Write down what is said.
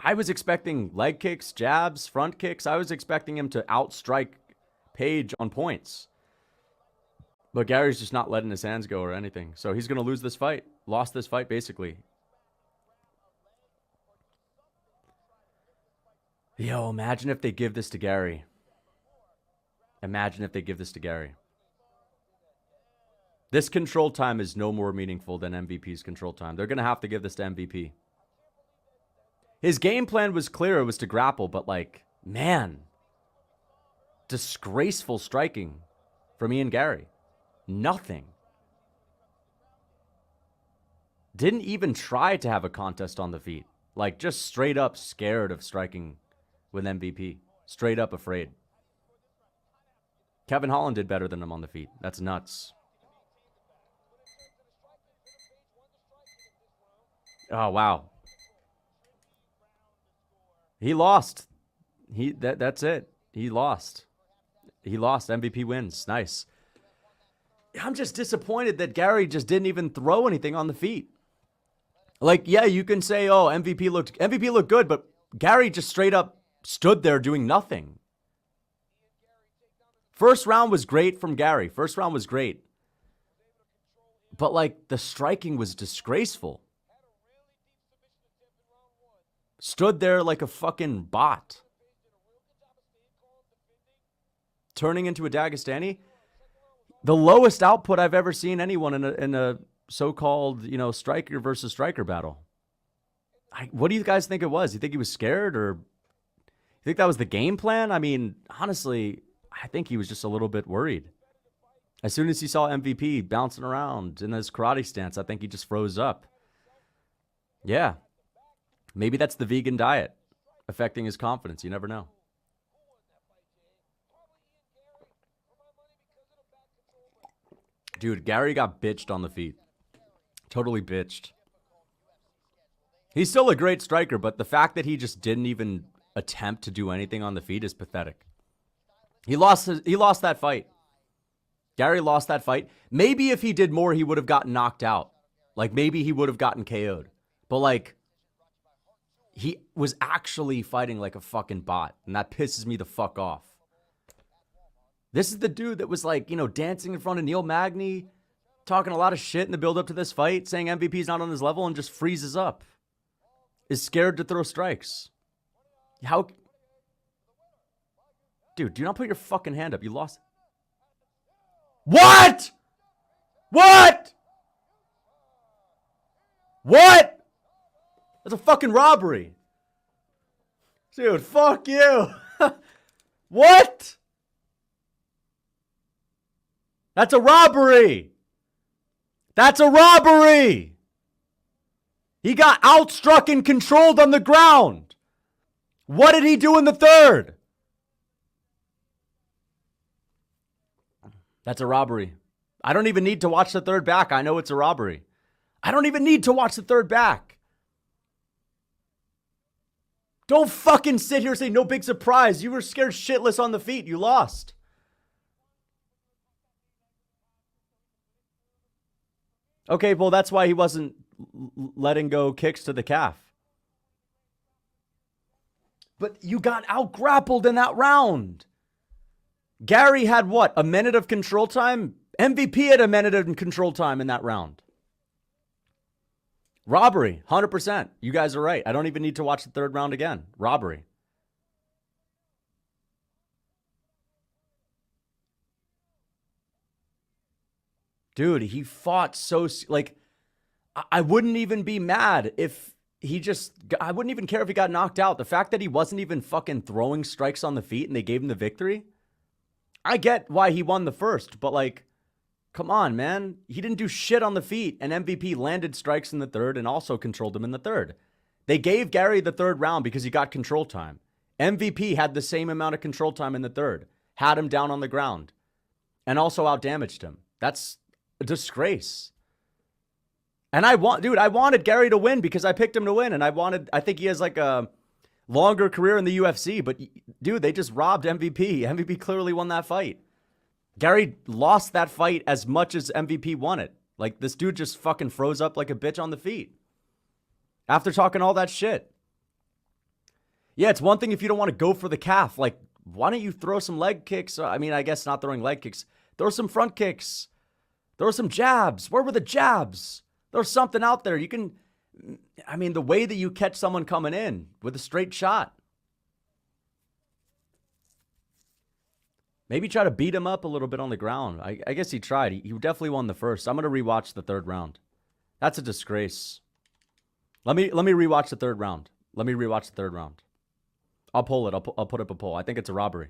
I was expecting leg kicks, jabs, front kicks. I was expecting him to outstrike Page on points. But Gary's just not letting his hands go or anything. So he's going to lose this fight. Lost this fight, basically. Yo, imagine if they give this to Gary. Imagine if they give this to Gary. This control time is no more meaningful than MVP's control time. They're going to have to give this to MVP. His game plan was clear. It was to grapple, but like, man, disgraceful striking from Ian Garry. Nothing. Didn't even try to have a contest on the feet. Like, just straight up scared of striking with MVP. Straight up afraid. Kevin Holland did better than him on the feet. That's nuts. Oh, wow. He lost. That's it. He lost. He lost. MVP wins. Nice. I'm just disappointed that Gary just didn't even throw anything on the feet. Like, yeah, you can say, oh, MVP looked good, but Gary just straight up stood there doing nothing. First round was great from Gary. First round was great. But, like, the striking was disgraceful. Stood there like a fucking bot. Turning into a Dagestani. The lowest output I've ever seen anyone in a so-called, striker versus striker battle. What do you guys think it was? You think he was scared, or you think that was the game plan? I mean, honestly, I think he was just a little bit worried. As soon as he saw MVP bouncing around in his karate stance, I think he just froze up. Yeah. Maybe that's the vegan diet affecting his confidence. You never know. Dude, Gary got bitched on the feet. Totally bitched. He's still a great striker, but the fact that he just didn't even attempt to do anything on the feet is pathetic. He lost that fight. Gary lost that fight. Maybe if he did more, he would have gotten knocked out. Like, maybe he would have gotten KO'd. But, like, he was actually fighting like a fucking bot, and that pisses me the fuck off. This is the dude that was like, dancing in front of Neil Magny, talking a lot of shit in the build-up to this fight, saying MVP's not on his level, and just freezes up. Is scared to throw strikes. How? Dude, do not put your fucking hand up. You lost. What? What? What? That's a fucking robbery. Dude, fuck you. What? That's a robbery. That's a robbery. He got outstruck and controlled on the ground. What did he do in the third? That's a robbery. I don't even need to watch the third back. I know it's a robbery. I don't even need to watch the third back. Don't fucking sit here and say no big surprise. You were scared shitless on the feet. You lost. Okay, well, that's why he wasn't letting go kicks to the calf. But you got out-grappled in that round. Gary had what? A minute of control time? MVP had a minute of control time in that round. Robbery, 100%. You guys are right. I don't even need to watch the third round again. Robbery. Dude, he fought so... Like, I wouldn't even be mad if he just... I wouldn't even care if he got knocked out. The fact that he wasn't even fucking throwing strikes on the feet and they gave him the victory... I get why he won the first, but like, come on, man. He didn't do shit on the feet, and MVP landed strikes in the third and also controlled him in the third. They gave Gary the third round because he got control time. MVP had the same amount of control time in the third, had him down on the ground, and also outdamaged him. That's a disgrace. And I wanted Gary to win because I picked him to win, and I think he has like a longer career in the UFC, but dude, they just robbed MVP. MVP clearly won that fight. Gary lost that fight as much as MVP won it. Like, this dude just fucking froze up like a bitch on the feet after talking all that shit. Yeah, it's one thing if you don't want to go for the calf. Like, why don't you throw some leg kicks? I mean, I guess not throwing leg kicks. Throw some front kicks. Throw some jabs. Where were the jabs? There's something out there. You can, I mean, the way that you catch someone coming in with a straight shot. Maybe try to beat him up a little bit on the ground. I guess he tried. He definitely won the first. I'm going to rewatch the third round. That's a disgrace. Let me rewatch the third round. Let me rewatch the third round. I'll pull it. I'll put up a poll. I think it's a robbery.